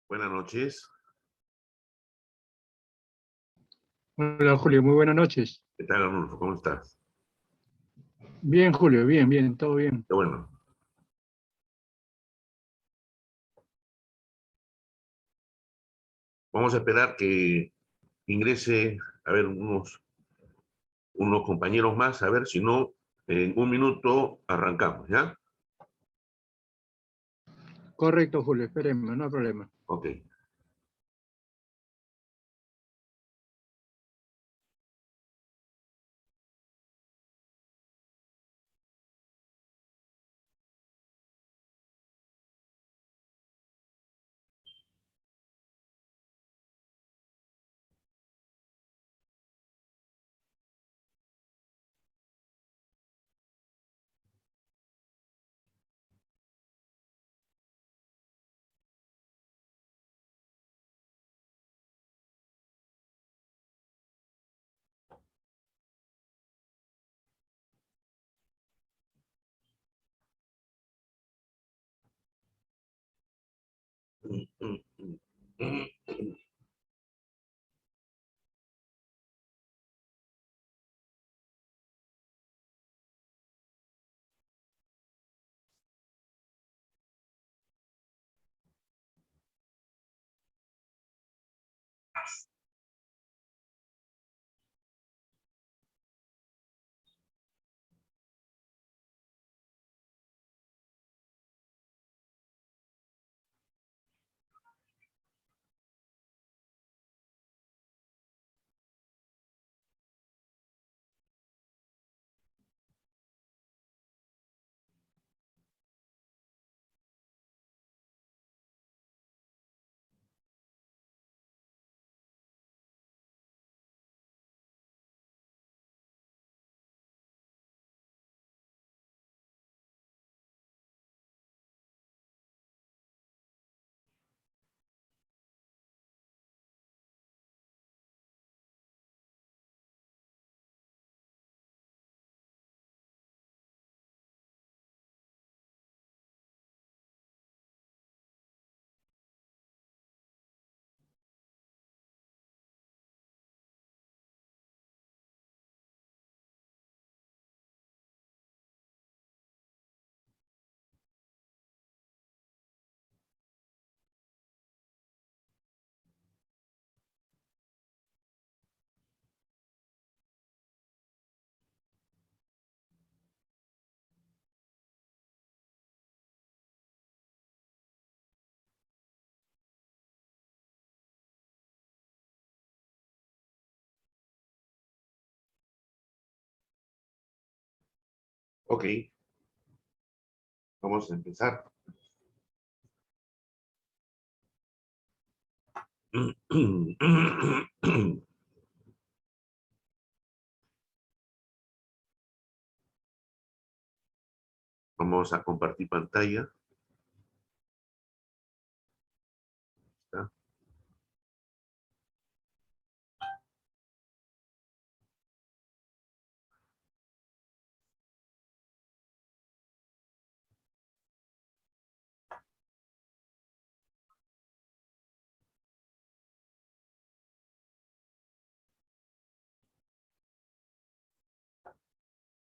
Buenas noches. Hola Julio, muy buenas noches. ¿Qué tal, Arnulfo? ¿Cómo estás? Bien Julio, bien, todo bien. Qué bueno. Vamos a esperar que ingrese, a ver, unos compañeros más, a ver si no, en un minuto arrancamos, ¿ya? Correcto Julio, esperemos, no hay problema. Ok. Ok, vamos a empezar. Vamos a compartir pantalla. ¿Está?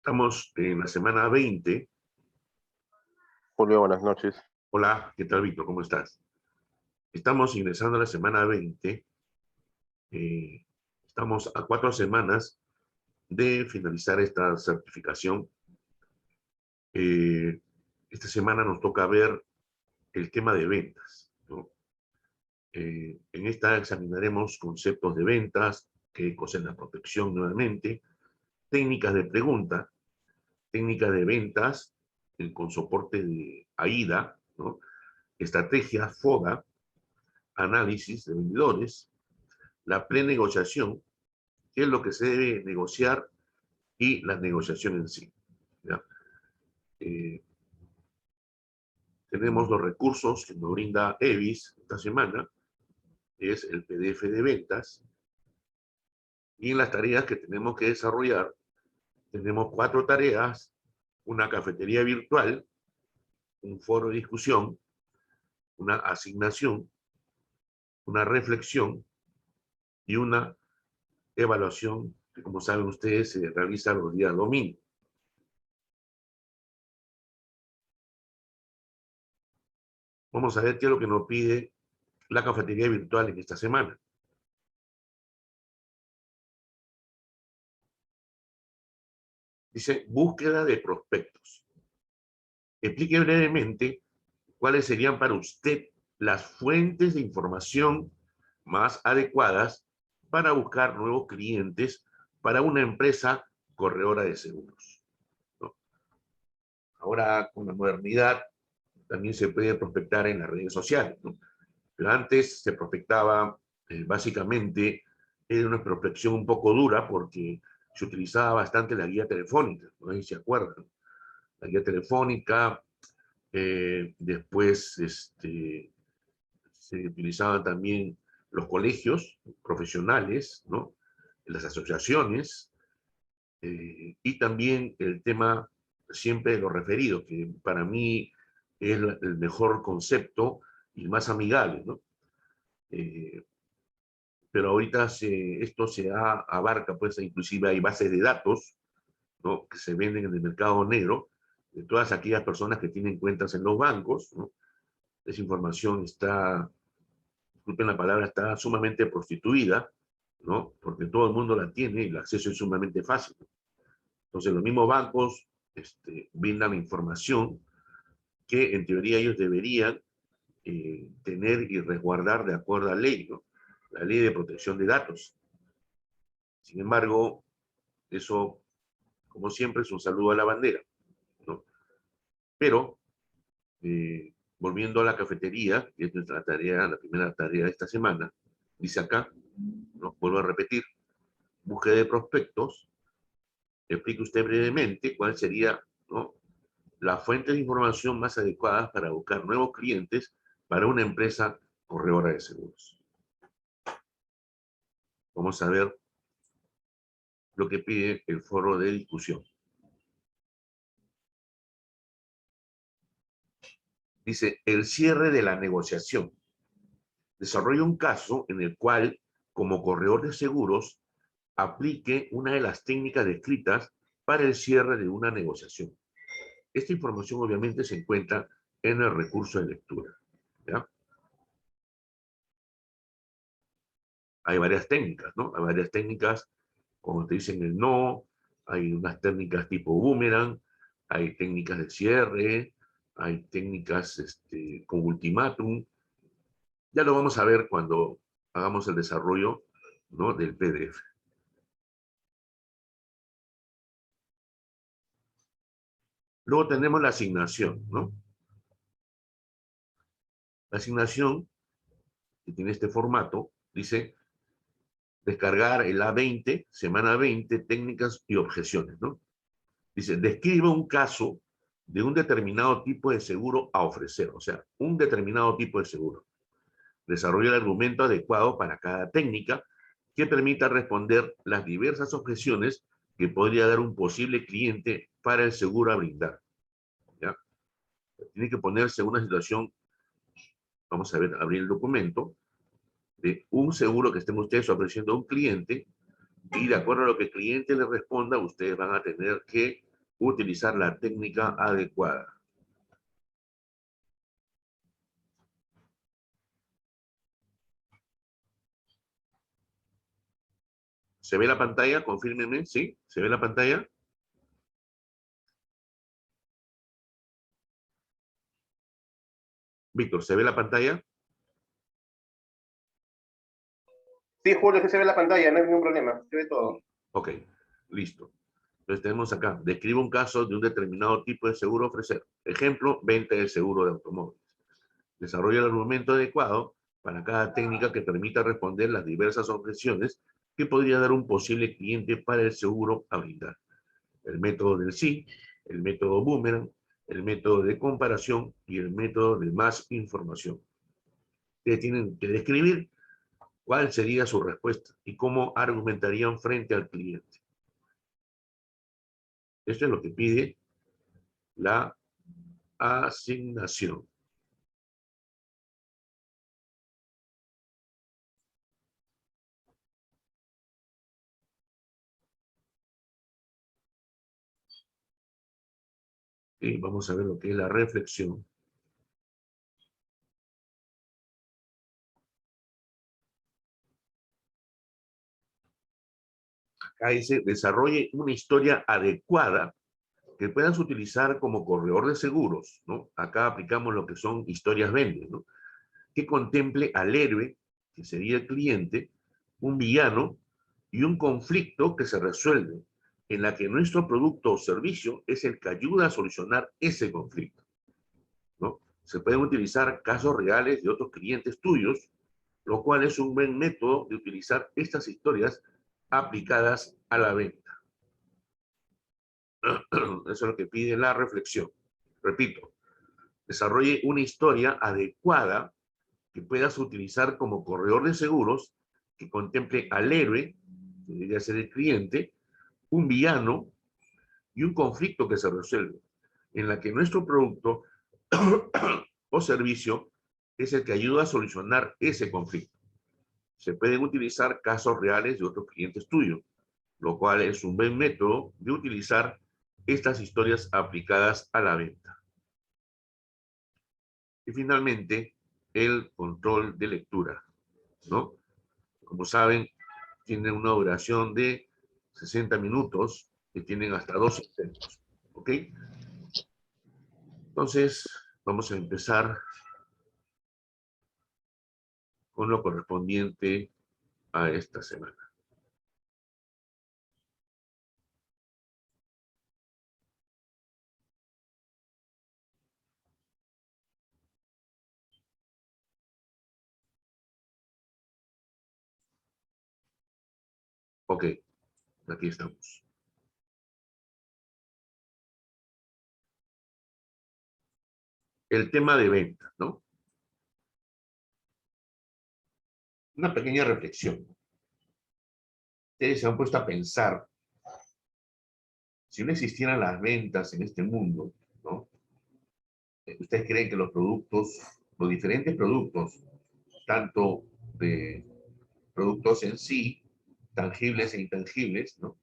Estamos en la semana 20. Julio, buenas noches. Hola, ¿qué tal, Víctor? ¿Cómo estás? Estamos ingresando a la semana 20. Estamos a 4 semanas de finalizar esta certificación. Esta semana nos toca ver el tema de ventas, ¿no? En esta examinaremos conceptos de ventas, qué cosa es la protección nuevamente, técnicas de pregunta, técnicas de ventas con soporte de AIDA, ¿no? Estrategia FODA, análisis de vendedores, la prenegociación, qué es lo que se debe negociar y la negociación en sí, ¿ya? Tenemos los recursos que nos brinda EVIS esta semana, es el PDF de ventas, y en las tareas que tenemos que desarrollar, tenemos 4 tareas, una cafetería virtual, un foro de discusión, una asignación, una reflexión y una evaluación que, como saben ustedes, se realiza los días domingos. Vamos a ver qué es lo que nos pide la cafetería virtual en esta semana. Dice, búsqueda de prospectos. Explique brevemente cuáles serían para usted las fuentes de información más adecuadas para buscar nuevos clientes para una empresa corredora de seguros, ¿no? Ahora, con la modernidad, también se puede prospectar en las redes sociales, ¿no? Pero antes se prospectaba, básicamente, era una prospección un poco dura porque se utilizaba bastante la guía telefónica, no sé si se acuerdan. La guía telefónica, después se utilizaban también los colegios profesionales, ¿no? Las asociaciones, y también el tema siempre de los referidos, que para mí es el mejor concepto y más amigable, ¿no? Eh, pero ahorita esto abarca, pues inclusive hay bases de datos, ¿no? Que se venden en el mercado negro, de todas aquellas personas que tienen cuentas en los bancos, ¿no? Esa información está, disculpen la palabra, está sumamente prostituida, ¿no? Porque todo el mundo la tiene y el acceso es sumamente fácil. Entonces, los mismos bancos brindan información que en teoría ellos deberían tener y resguardar de acuerdo a la ley, ¿no? La ley de protección de datos. Sin embargo, eso, como siempre, es un saludo a la bandera, ¿no? Pero, volviendo a la cafetería, que es nuestra tarea, la primera tarea de esta semana, dice acá, ¿no? Vuelvo a repetir, búsqueda de prospectos, explique usted brevemente cuál sería, ¿no?, la fuente de información más adecuada para buscar nuevos clientes para una empresa corredora de seguros. Vamos a ver lo que pide el foro de discusión. Dice, el cierre de la negociación. Desarrolla un caso en el cual, como corredor de seguros, aplique una de las técnicas descritas para el cierre de una negociación. Esta información obviamente se encuentra en el recurso de lectura, ¿ya? Hay varias técnicas, ¿no? Hay varias técnicas, como te dicen el no, hay unas técnicas tipo boomerang, hay técnicas de cierre, hay técnicas con ultimátum. Ya lo vamos a ver cuando hagamos el desarrollo, ¿no?, del PDF. Luego tenemos la asignación, ¿no? La asignación, que tiene este formato, dice descargar el A20, semana 20, técnicas y objeciones, ¿no? Dice, describe un caso de un determinado tipo de seguro a ofrecer, o sea, un determinado tipo de seguro. Desarrolla el argumento adecuado para cada técnica que permita responder las diversas objeciones que podría dar un posible cliente para el seguro a brindar, ¿ya? Tiene que ponerse en una situación, vamos a ver, abrir el documento, de un seguro que estén ustedes ofreciendo a un cliente, y de acuerdo a lo que el cliente le responda, ustedes van a tener que utilizar la técnica adecuada. ¿Se ve la pantalla? Confírmenme, ¿sí? ¿Se ve la pantalla? Víctor, ¿se ve la pantalla? Sí, Julio, que se ve la pantalla, no hay ningún problema, se ve todo. Ok, listo. Entonces tenemos acá, describe un caso de un determinado tipo de seguro a ofrecer. Ejemplo, venta de seguro de automóviles. Desarrolla el argumento adecuado para cada técnica que permita responder las diversas objeciones que podría dar un posible cliente para el seguro a brindar. El método del sí, el método boomerang, el método de comparación y el método de más información. Ustedes tienen que describir cuál sería su respuesta y cómo argumentarían frente al cliente. Esto es lo que pide la asignación. Y vamos a ver lo que es la reflexión. Acá dice, desarrolle una historia adecuada que puedas utilizar como corredor de seguros, ¿no? Acá aplicamos lo que son historias vendes, ¿no? Que contemple al héroe, que sería el cliente, un villano y un conflicto que se resuelve, en la que nuestro producto o servicio es el que ayuda a solucionar ese conflicto, ¿no? Se pueden utilizar casos reales de otros clientes tuyos, lo cual es un buen método de utilizar estas historias aplicadas a la venta. Eso es lo que pide la reflexión. Repito, desarrolle una historia adecuada que puedas utilizar como corredor de seguros, que contemple al héroe, que debería ser el cliente, un villano y un conflicto que se resuelve, en la que nuestro producto o servicio es el que ayuda a solucionar ese conflicto. Se pueden utilizar casos reales de otros clientes tuyos, lo cual es un buen método de utilizar estas historias aplicadas a la venta. Y finalmente, el control de lectura, ¿no? Como saben, tiene una duración de 60 minutos y tienen hasta 2 intentos, ¿ok? Entonces, vamos a empezar con lo correspondiente a esta semana. Ok, aquí estamos. El tema de ventas, ¿no? Una pequeña reflexión. Ustedes se han puesto a pensar, si no existieran las ventas en este mundo, ¿no? ¿Ustedes creen que los productos, los diferentes productos, tanto de productos en sí, tangibles e intangibles, ¿no?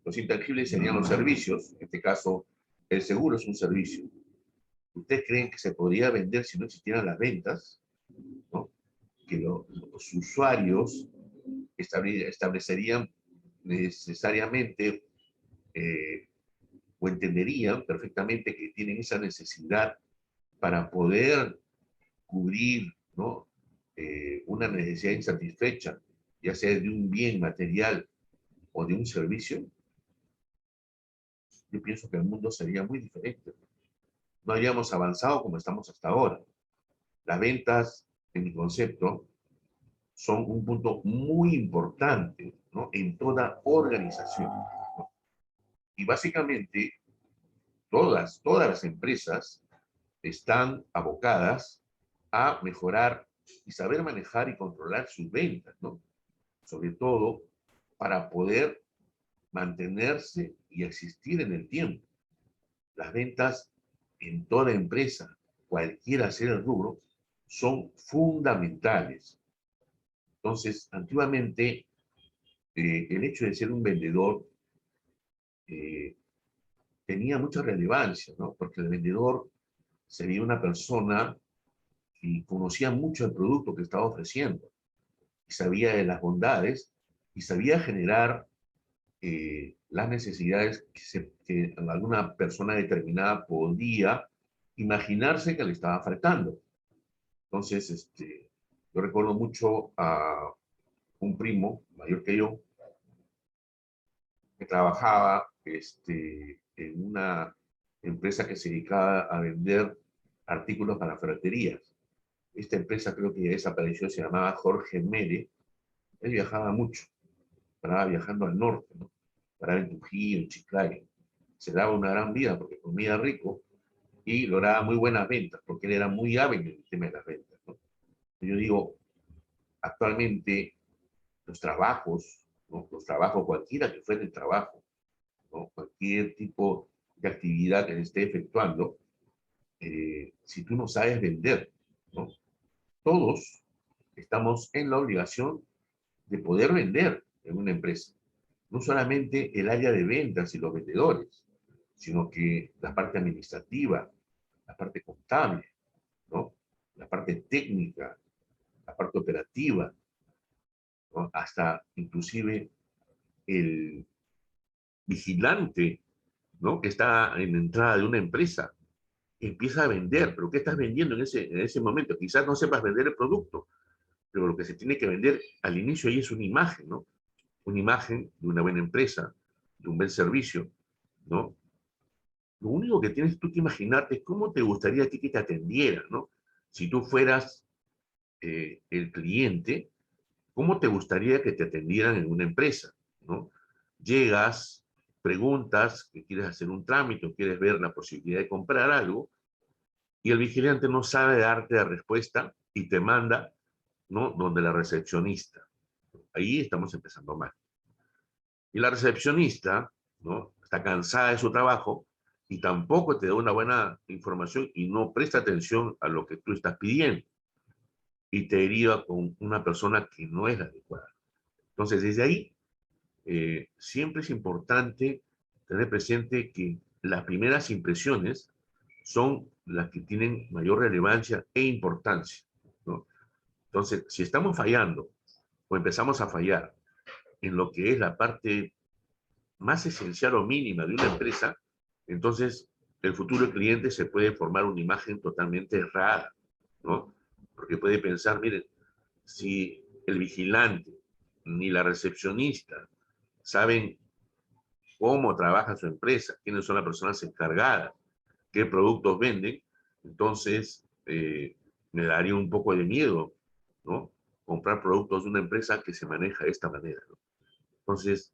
Los intangibles serían los servicios, en este caso el seguro es un servicio. ¿Ustedes creen que se podría vender si no existieran las ventas? ¿No? Que los usuarios establecerían necesariamente o entenderían perfectamente que tienen esa necesidad para poder cubrir, ¿no? Una necesidad insatisfecha, ya sea de un bien material o de un servicio. Yo pienso que el mundo sería muy diferente. No habríamos avanzado como estamos hasta ahora. Las ventas, en mi concepto, son un punto muy importante, ¿no? En toda organización, ¿no? Y básicamente, todas las empresas están abocadas a mejorar y saber manejar y controlar sus ventas, ¿no? Sobre todo para poder mantenerse y existir en el tiempo. Las ventas en toda empresa, cualquiera sea el rubro, son fundamentales. Entonces, antiguamente, el hecho de ser un vendedor eh, tenía mucha relevancia, ¿no? Porque el vendedor sería una persona que conocía mucho el producto que estaba ofreciendo, y sabía de las bondades, y sabía generar las necesidades que alguna persona determinada podía imaginarse que le estaba faltando. Entonces, yo recuerdo mucho a un primo mayor que yo, que trabajaba en una empresa que se dedicaba a vender artículos para ferreterías. Esta empresa creo que ya desapareció, se llamaba Jorge Mere. Él viajaba mucho, paraba viajando al norte, ¿no? Paraba en Trujillo, en Chiclayo. Se daba una gran vida porque comía rico y lograba muy buenas ventas, porque él era muy hábil en el tema de las ventas, ¿no? Yo digo, actualmente los trabajos, ¿no? Los trabajos, cualquiera que fuera el trabajo, ¿no? Cualquier tipo de actividad que se esté efectuando, si tú no sabes vender, ¿no? Todos estamos en la obligación de poder vender en una empresa. No solamente el área de ventas y los vendedores, sino que la parte administrativa, la parte contable, ¿no? La parte técnica, la parte operativa, ¿no? Hasta inclusive el vigilante, ¿no? Que está en la entrada de una empresa, empieza a vender, pero ¿qué estás vendiendo en ese momento? Quizás no sepas vender el producto, pero lo que se tiene que vender al inicio ahí es una imagen, ¿no? Una imagen de una buena empresa, de un buen servicio, ¿no? Lo único que tienes tú que imaginarte es cómo te gustaría a ti que te atendieran, ¿no? Si tú fueras el cliente, ¿cómo te gustaría que te atendieran en una empresa, ¿no? Llegas, preguntas que quieres hacer un trámite o quieres ver la posibilidad de comprar algo y el vigilante no sabe darte la respuesta y te manda, ¿no? Donde la recepcionista. Ahí estamos empezando mal. Y la recepcionista, ¿no? Está cansada de su trabajo y tampoco te da una buena información y no presta atención a lo que tú estás pidiendo y te deriva con una persona que no es la adecuada. Entonces, desde ahí, siempre es importante tener presente que las primeras impresiones son las que tienen mayor relevancia e importancia, ¿no? Entonces, si estamos fallando o empezamos a fallar en lo que es la parte más esencial o mínima de una empresa, entonces el futuro cliente se puede formar una imagen totalmente errada, ¿no? Porque puede pensar, miren, si el vigilante ni la recepcionista saben cómo trabaja su empresa, quiénes son las personas encargadas, qué productos venden, entonces me daría un poco de miedo, ¿no? Comprar productos de una empresa que se maneja de esta manera, ¿no? Entonces,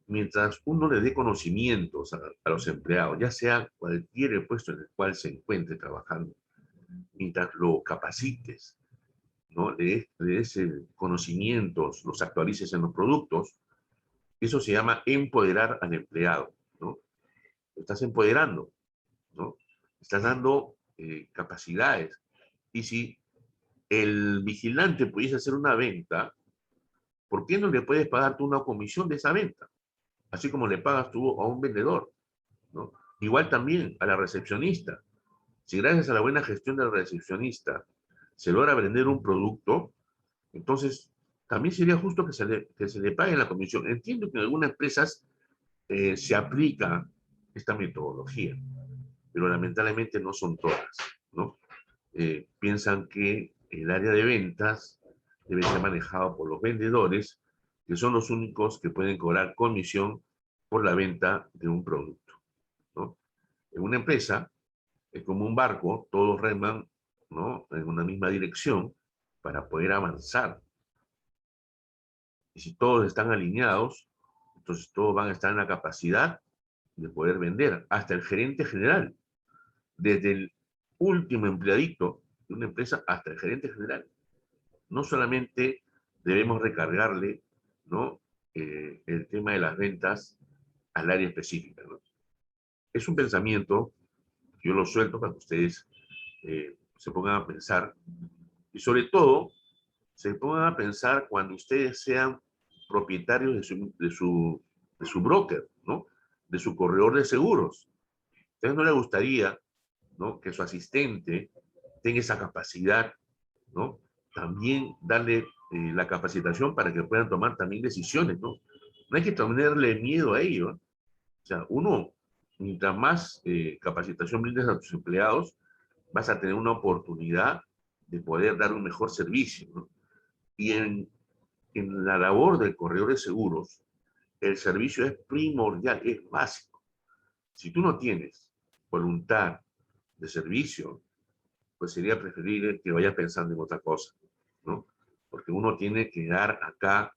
mientras uno le dé conocimientos a los empleados, ya sea cualquier puesto en el cual se encuentre trabajando, mientras lo capacites, ¿no? Le des conocimientos, los actualices en los productos, eso se llama empoderar al empleado, ¿no? Lo estás empoderando, ¿no? Estás dando capacidades. Y si el vigilante pudiese hacer una venta, ¿por qué no le puedes pagar tú una comisión de esa venta? Así como le pagas tú a un vendedor, ¿no? Igual también a la recepcionista. Si gracias a la buena gestión del recepcionista se logra vender un producto, entonces también sería justo que se le pague la comisión. Entiendo que en algunas empresas se aplica esta metodología, pero lamentablemente no son todas, ¿no? Piensan que el área de ventas debe ser manejado por los vendedores, que son los únicos que pueden cobrar comisión por la venta de un producto, ¿no? En una empresa es como un barco, todos reman, ¿no? En una misma dirección para poder avanzar. Y si todos están alineados, entonces todos van a estar en la capacidad de poder vender, hasta el gerente general, desde el último empleadito de una empresa hasta el gerente general. No solamente debemos recargarle, ¿no? El tema de las ventas al área específica, ¿no? Es un pensamiento, yo lo suelto para que ustedes se pongan a pensar, y sobre todo, se pongan a pensar cuando ustedes sean propietarios de su broker, ¿no? De su corredor de seguros. ¿A ustedes no les gustaría, ¿no? Que su asistente tenga esa capacidad, ¿no? También darle la capacitación para que puedan tomar también decisiones, ¿no? No hay que tenerle miedo a ello, ¿eh? O sea, uno, mientras más capacitación brindes a tus empleados, vas a tener una oportunidad de poder dar un mejor servicio, ¿no? Y en la labor del corredor de seguros, el servicio es primordial, es básico. Si tú no tienes voluntad de servicio, pues sería preferible que vaya pensando en otra cosa, ¿no? Porque uno tiene que dar acá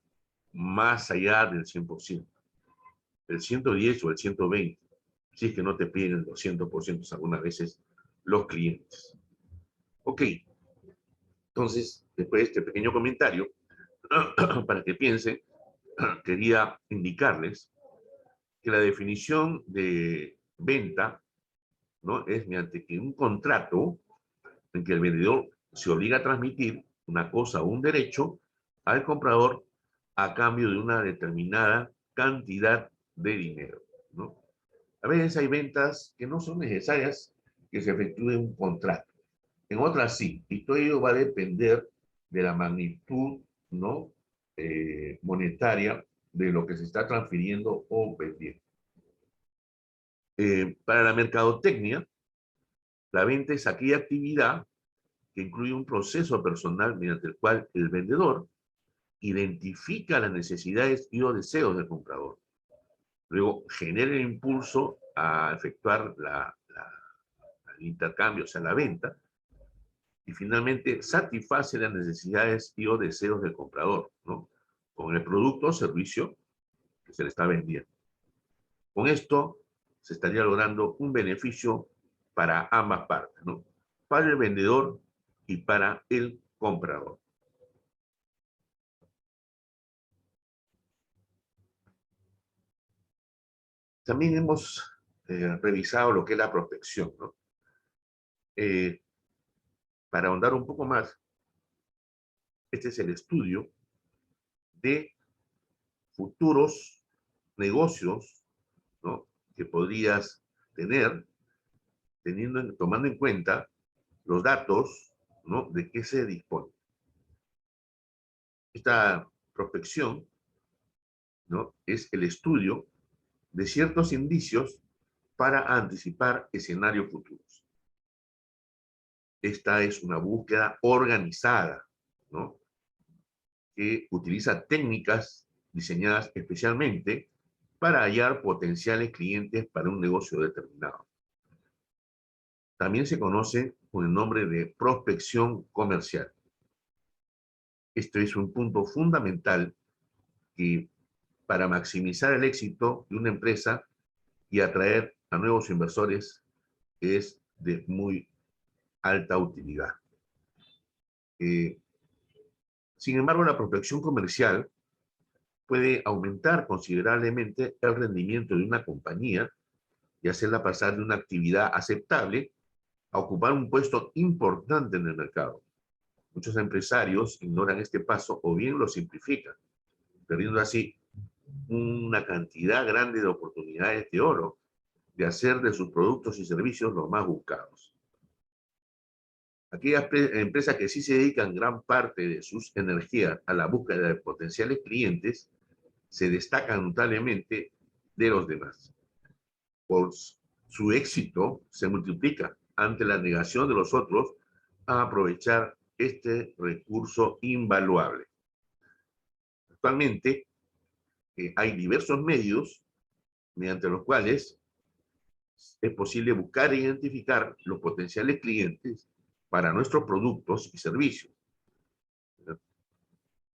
más allá del 100%, el 110 o el 120, si es que no te piden el 200% algunas veces los clientes. Ok, entonces, después de este pequeño comentario, para que piensen, quería indicarles que la definición de venta, ¿no? Es mediante que un contrato en que el vendedor se obliga a transmitir una cosa o un derecho al comprador a cambio de una determinada cantidad de dinero, ¿no? A veces hay ventas que no son necesarias que se efectúe un contrato. En otras sí, y todo ello va a depender de la magnitud, ¿no? Monetaria de lo que se está transfiriendo o vendiendo. Para la mercadotecnia, la venta es aquella actividad que incluye un proceso personal mediante el cual el vendedor identifica las necesidades y o deseos del comprador. Luego genera el impulso a efectuar el intercambio, o sea, la venta, y finalmente satisface las necesidades y o deseos del comprador, ¿no? Con el producto o servicio que se le está vendiendo. Con esto se estaría logrando un beneficio para ambas partes, ¿no? Para el vendedor y para el comprador. También hemos revisado lo que es la prospección, ¿no? Para ahondar un poco más, este es el estudio de futuros negocios, ¿no? Que podrías tener, tomando en cuenta los datos, ¿no? De qué se dispone. Esta prospección, ¿no? Es el estudio de ciertos indicios para anticipar escenarios futuros. Esta es una búsqueda organizada, ¿no? Que utiliza técnicas diseñadas especialmente para hallar potenciales clientes para un negocio determinado. También se conoce con el nombre de prospección comercial. Esto es un punto fundamental que para maximizar el éxito de una empresa y atraer a nuevos inversores es de muy alta utilidad. Sin embargo, la prospección comercial puede aumentar considerablemente el rendimiento de una compañía y hacerla pasar de una actividad aceptable a ocupar un puesto importante en el mercado. Muchos empresarios ignoran este paso o bien lo simplifican, perdiendo así una cantidad grande de oportunidades de oro de hacer de sus productos y servicios los más buscados. Aquellas empresas que sí se dedican gran parte de sus energías a la búsqueda de potenciales clientes se destacan notablemente de los demás. Por su éxito se multiplica ante la negación de los otros a aprovechar este recurso invaluable. Actualmente hay diversos medios mediante los cuales es posible buscar e identificar los potenciales clientes para nuestros productos y servicios.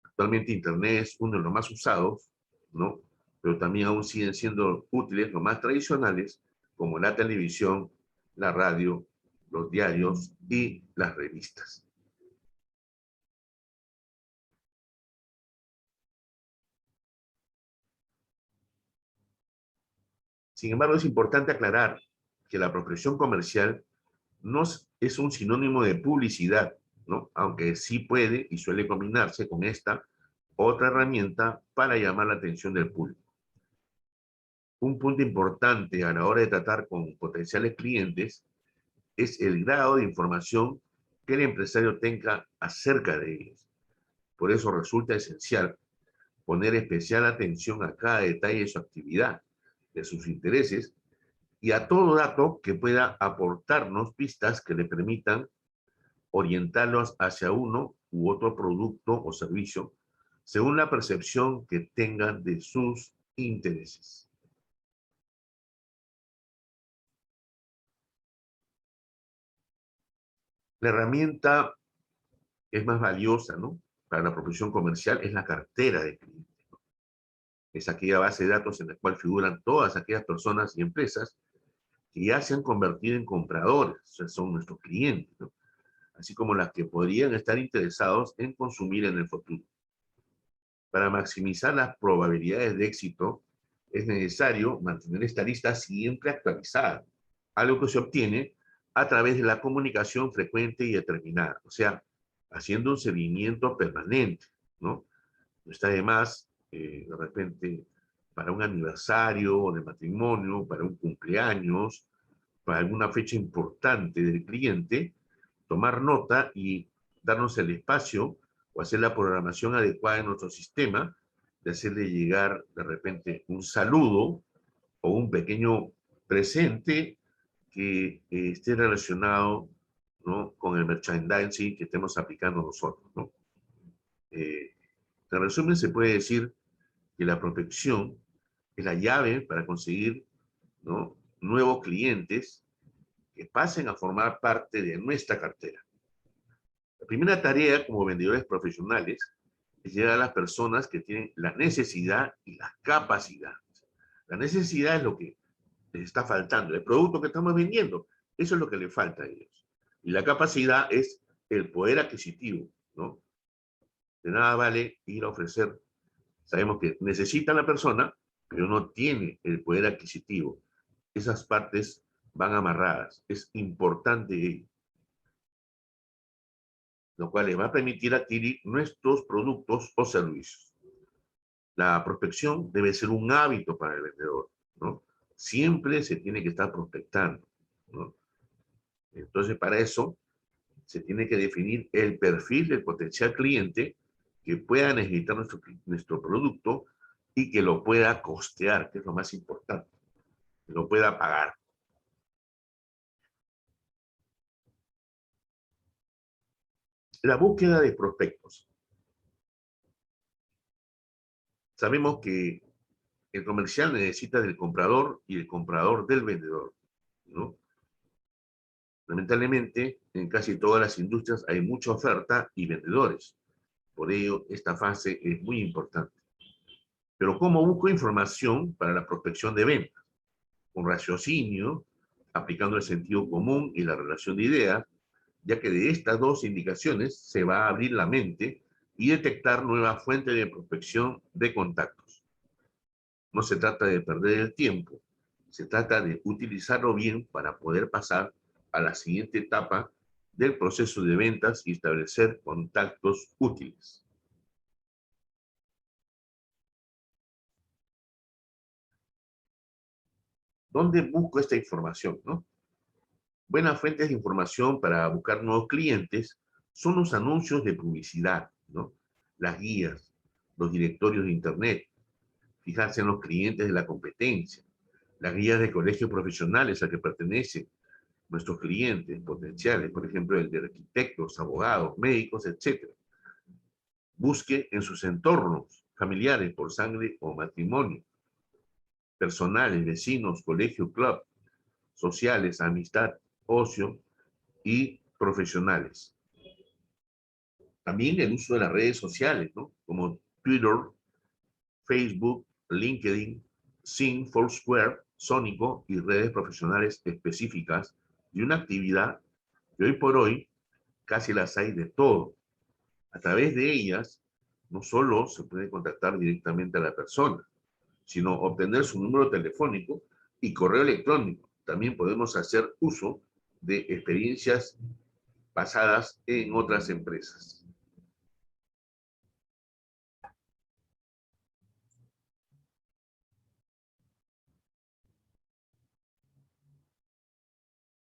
Actualmente Internet es uno de los más usados, ¿no? Pero también aún siguen siendo útiles los más tradicionales, como la televisión, la radio, los diarios y las revistas. Sin embargo, es importante aclarar que la prospección comercial no es un sinónimo de publicidad, ¿no? Aunque sí puede y suele combinarse con esta otra herramienta para llamar la atención del público. Un punto importante a la hora de tratar con potenciales clientes es el grado de información que el empresario tenga acerca de ellos. Por eso resulta esencial poner especial atención a cada detalle de su actividad, de sus intereses y a todo dato que pueda aportarnos pistas que le permitan orientarlos hacia uno u otro producto o servicio según la percepción que tengan de sus intereses. La herramienta es más valiosa, ¿no? Para la prospección comercial es la cartera de clientes, ¿no? Es aquella base de datos en la cual figuran todas aquellas personas y empresas que ya se han convertido en compradores, o sea, son nuestros clientes, ¿no? Así como las que podrían estar interesados en consumir en el futuro. Para maximizar las probabilidades de éxito, es necesario mantener esta lista siempre actualizada, algo que se obtiene a través de la comunicación frecuente y determinada, o sea, haciendo un seguimiento permanente, ¿no? No está de más, de repente, para un aniversario de matrimonio, para un cumpleaños, para alguna fecha importante del cliente, tomar nota y darnos el espacio o hacer la programación adecuada en nuestro sistema, de hacerle llegar de repente un saludo o un pequeño presente que esté relacionado, ¿no?, con el merchandising que estemos aplicando nosotros, ¿no? En resumen, se puede decir que la prospección es la llave para conseguir, ¿no?, nuevos clientes que pasen a formar parte de nuestra cartera. La primera tarea como vendedores profesionales es llegar a las personas que tienen la necesidad y la capacidad. La necesidad es lo que les está faltando, el producto que estamos vendiendo, eso es lo que le falta a ellos. Y la capacidad es el poder adquisitivo, ¿no? De nada vale ir a ofrecer. Sabemos que necesita la persona, pero no tiene el poder adquisitivo. Esas partes van amarradas. Es importante ello, lo cual le va a permitir adquirir nuestros productos o servicios. La prospección debe ser un hábito para el vendedor, ¿no? Siempre se tiene que estar prospectando, ¿no? Entonces, para eso se tiene que definir el perfil del potencial cliente que pueda necesitar nuestro producto y que lo pueda costear, que es lo más importante, que lo pueda pagar. La búsqueda de prospectos. Sabemos que el comercial necesita del comprador y el comprador del vendedor, ¿no? Lamentablemente, en casi todas las industrias hay mucha oferta y vendedores. Por ello, esta fase es muy importante. Pero ¿cómo busco información para la prospección de ventas? Con raciocinio, aplicando el sentido común y la relación de ideas, ya que de estas dos indicaciones se va a abrir la mente y detectar nuevas fuentes de prospección de contactos. No se trata de perder el tiempo, se trata de utilizarlo bien para poder pasar a la siguiente etapa del proceso de ventas y establecer contactos útiles. ¿Dónde busco esta información, no? Buenas fuentes de información para buscar nuevos clientes son los anuncios de publicidad, ¿no? Las guías, los directorios de Internet, fijarse en los clientes de la competencia, las guías de colegios profesionales a que pertenecen nuestros clientes potenciales, por ejemplo, el de arquitectos, abogados, médicos, etc. Busque en sus entornos familiares por sangre o matrimonio, personales, vecinos, colegio, club, sociales, amistad, ocio y profesionales. También el uso de las redes sociales, ¿no?, como Twitter, Facebook, LinkedIn, Sing, Foursquare, Sónico y redes profesionales específicas de una actividad que hoy por hoy casi las hay de todo. A través de ellas, no solo se puede contactar directamente a la persona, sino obtener su número telefónico y correo electrónico. También podemos hacer uso de experiencias basadas en otras empresas.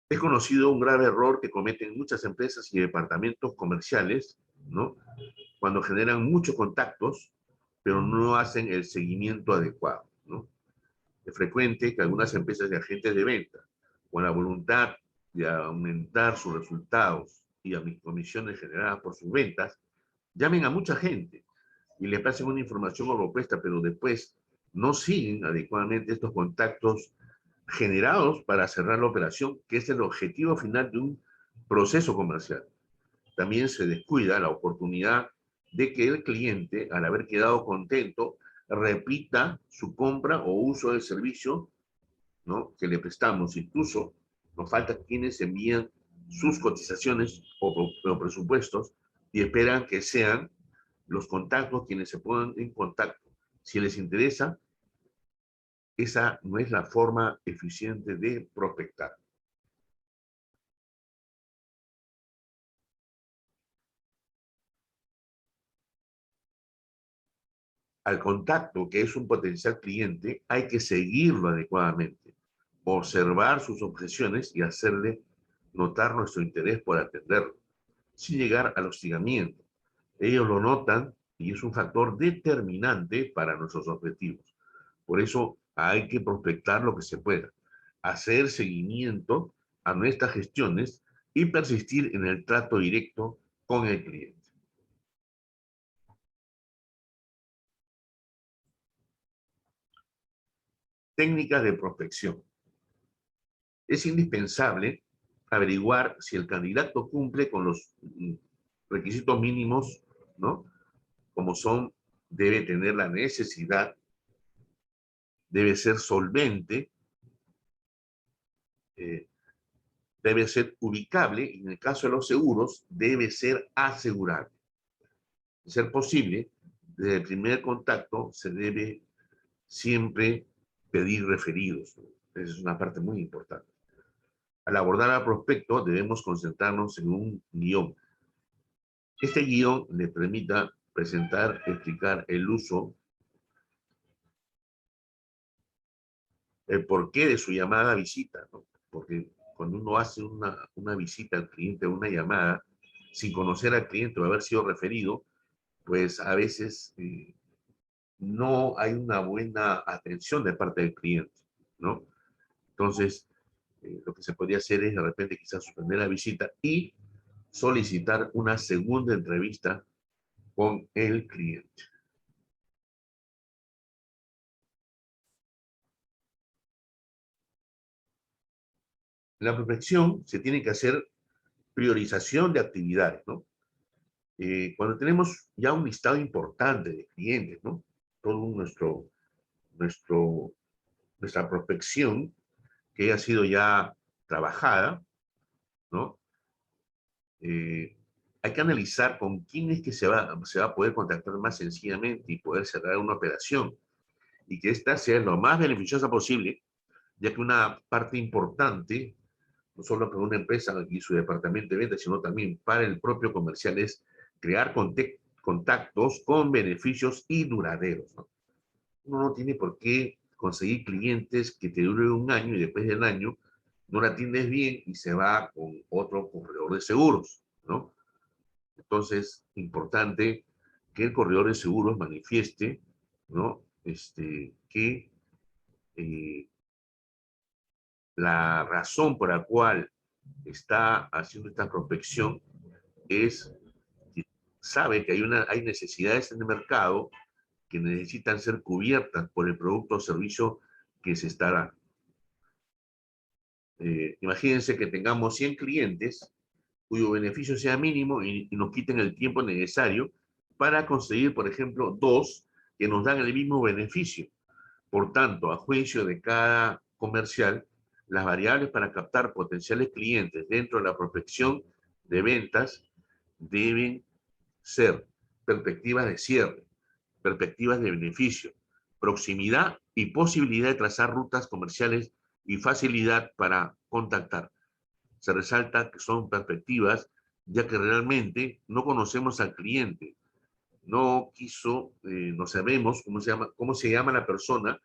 Es conocido un grave error que cometen muchas empresas y departamentos comerciales, ¿no?, cuando generan muchos contactos, pero no hacen el seguimiento adecuado, ¿no? Es frecuente que algunas empresas de agentes de venta, con la voluntad de aumentar sus resultados y a mis comisiones generadas por sus ventas, llamen a mucha gente y le pasen una información opuesta, pero después no siguen adecuadamente estos contactos generados para cerrar la operación, que es el objetivo final de un proceso comercial. También se descuida la oportunidad de que el cliente, al haber quedado contento, repita su compra o uso del servicio, ¿no?, que le prestamos. Incluso nos falta quienes envían sus cotizaciones o presupuestos y esperan que sean los contactos quienes se pongan en contacto. Si les interesa, esa no es la forma eficiente de prospectar. Al contacto, que es un potencial cliente, hay que seguirlo adecuadamente, observar sus objeciones y hacerle notar nuestro interés por atenderlo, sin llegar al hostigamiento. Ellos lo notan y es un factor determinante para nuestros objetivos. Por eso hay que prospectar lo que se pueda, hacer seguimiento a nuestras gestiones y persistir en el trato directo con el cliente. Técnicas de prospección. Es indispensable averiguar si el candidato cumple con los requisitos mínimos, ¿no? Como son, debe tener la necesidad, debe ser solvente, debe ser ubicable y en el caso de los seguros debe ser asegurable. De ser posible, desde el primer contacto se debe siempre pedir referidos. Esa es una parte muy importante. Al abordar al prospecto debemos concentrarnos en un guión. Este guión le permita presentar, explicar el uso, el porqué de su llamada a visita, ¿no? Porque cuando uno hace una visita al cliente, una llamada, sin conocer al cliente o haber sido referido, pues a veces no hay una buena atención de parte del cliente, ¿no? Entonces, lo que se podría hacer es de repente quizás suspender la visita y solicitar una segunda entrevista con el cliente. En la prospección se tiene que hacer priorización de actividades, ¿no? Cuando tenemos ya un listado importante de clientes, ¿no? Todo nuestra prospección que ha sido ya trabajada, ¿no? Hay que analizar con quién es que se va a poder contactar más sencillamente y poder cerrar una operación y que ésta sea lo más beneficiosa posible, ya que una parte importante, no solo para una empresa y su departamento de ventas, sino también para el propio comercial, es crear contactos con beneficios y duraderos, ¿no? Uno no tiene por qué conseguir clientes que te duren un año y después del año no la atiendes bien y se va con otro corredor de seguros, ¿no? Entonces, importante que el corredor de seguros manifieste, ¿no? Que la razón por la cual está haciendo esta prospección es que sabe que hay necesidades en el mercado que necesitan ser cubiertas por el producto o servicio que se está dando. Imagínense que tengamos 100 clientes cuyo beneficio sea mínimo y nos quiten el tiempo necesario para conseguir, por ejemplo, 2 que nos dan el mismo beneficio. Por tanto, a juicio de cada comercial, las variables para captar potenciales clientes dentro de la prospección de ventas deben ser perspectivas de cierre, perspectivas de beneficio, proximidad y posibilidad de trazar rutas comerciales y facilidad para contactar. Se resalta que son perspectivas ya que realmente no conocemos al cliente, no sabemos cómo se llama la persona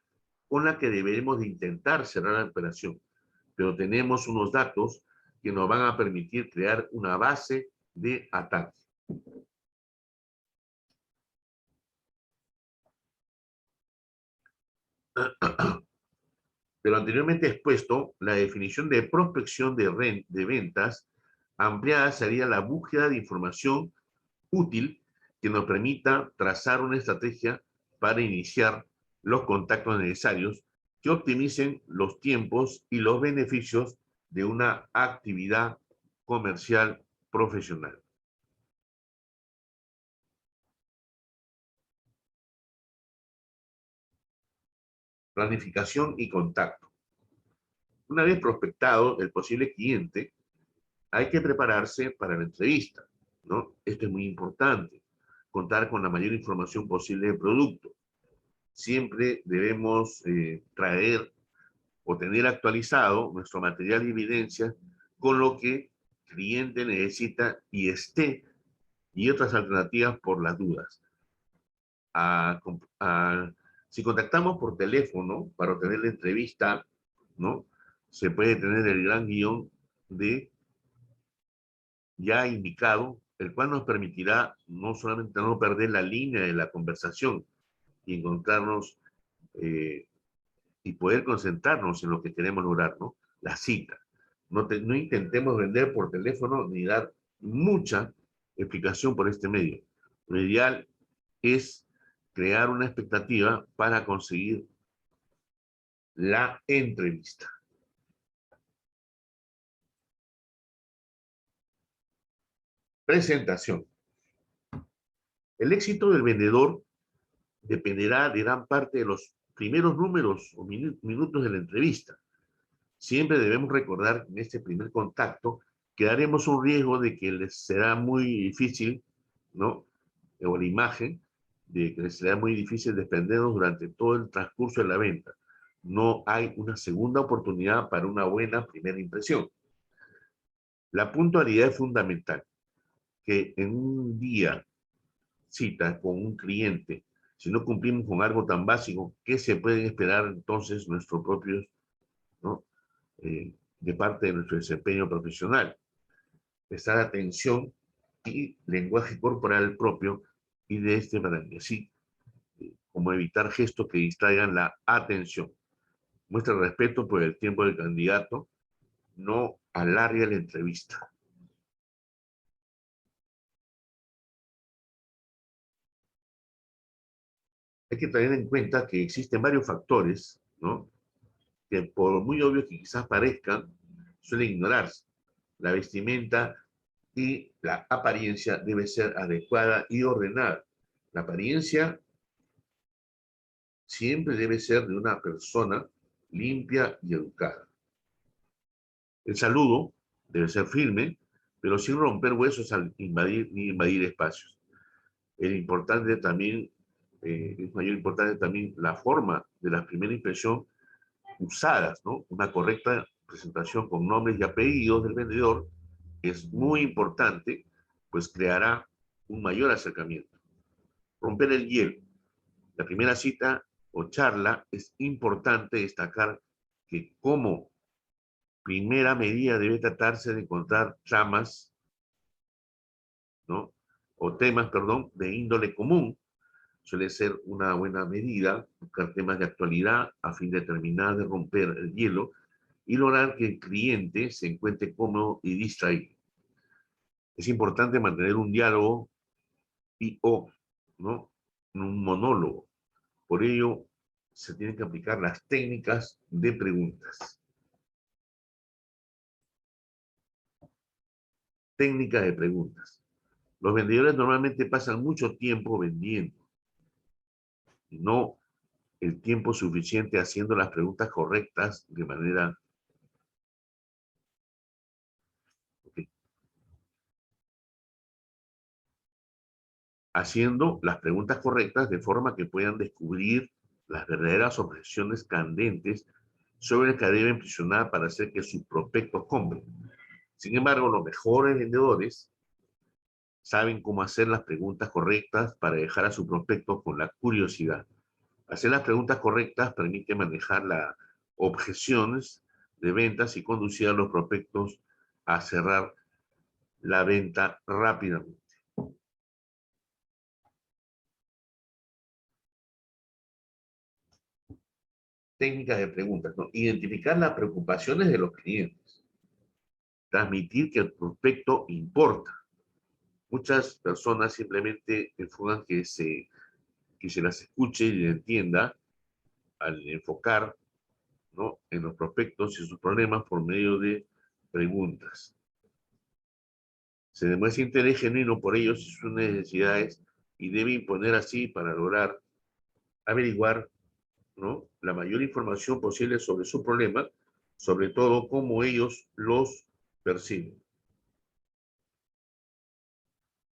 con la que deberemos de intentar cerrar la operación, pero tenemos unos datos que nos van a permitir crear una base de ataque. De lo anteriormente expuesto, la definición de prospección de ventas ampliada sería la búsqueda de información útil que nos permita trazar una estrategia para iniciar los contactos necesarios que optimicen los tiempos y los beneficios de una actividad comercial profesional. Planificación y contacto. Una vez prospectado el posible cliente, hay que prepararse para la entrevista, ¿no? Esto es muy importante, contar con la mayor información posible del producto. Siempre debemos traer o tener actualizado nuestro material de evidencia con lo que el cliente necesita y otras alternativas por las dudas. si contactamos por teléfono para obtener la entrevista, ¿no? Se puede tener el gran guión de ya indicado, el cual nos permitirá no solamente no perder la línea de la conversación y encontrarnos y poder concentrarnos en lo que queremos lograr, ¿no? La cita. No intentemos vender por teléfono ni dar mucha explicación por este medio. Lo ideal es crear una expectativa para conseguir la entrevista. Presentación. El éxito del vendedor dependerá de gran parte de los primeros números o minutos de la entrevista. Siempre debemos recordar en este primer contacto que daremos un riesgo de que les será muy difícil, ¿no? O la imagen de que les será muy difícil desprendernos durante todo el transcurso de la venta. No hay una segunda oportunidad para una buena primera impresión. La puntualidad es fundamental. Que en un día cita con un cliente, si no cumplimos con algo tan básico, ¿qué se pueden esperar entonces nuestros propios, ¿no? De parte de nuestro desempeño profesional? Prestar atención y lenguaje corporal propio y de este manera, así como evitar gestos que distraigan la atención. Muestra respeto por el tiempo del candidato, no alargue la entrevista. Hay que tener en cuenta que existen varios factores, ¿no? Que por muy obvio que quizás parezcan, suelen ignorarse. La vestimenta y la apariencia debe ser adecuada y ordenada. La apariencia siempre debe ser de una persona limpia y educada. El saludo debe ser firme, pero sin romper huesos al invadir espacios. Es mayor importante también la forma de la primera impresión usadas, ¿no? Una correcta presentación con nombres y apellidos del vendedor es muy importante, pues creará un mayor acercamiento. Romper el hielo. La primera cita o charla es importante destacar que como primera medida debe tratarse de encontrar tramas, ¿no? O temas, perdón, de índole común. Suele ser una buena medida buscar temas de actualidad a fin de terminar de romper el hielo y lograr que el cliente se encuentre cómodo y distraído. Es importante mantener un diálogo ¿no? Un monólogo. Por ello, se tienen que aplicar las técnicas de preguntas. Técnicas de preguntas. Los vendedores normalmente pasan mucho tiempo vendiendo y no el tiempo suficiente haciendo las preguntas correctas de manera... Okay. Haciendo las preguntas correctas de forma que puedan descubrir las verdaderas objeciones candentes sobre las que deben presionar para hacer que sus prospectos compren. Sin embargo, los mejores vendedores saben cómo hacer las preguntas correctas para dejar a su prospecto con la curiosidad. Hacer las preguntas correctas permite manejar las objeciones de ventas y conducir a los prospectos a cerrar la venta rápidamente. Técnicas de preguntas, ¿no? Identificar las preocupaciones de los clientes. Transmitir que el prospecto importa. Muchas personas simplemente enfocan que se las escuche y les entienda al enfocar, ¿no? En los prospectos y sus problemas por medio de preguntas. Se demuestra interés genuino por ellos y sus necesidades y debe imponer así para lograr averiguar, ¿no? La mayor información posible sobre su problema, sobre todo cómo ellos los perciben.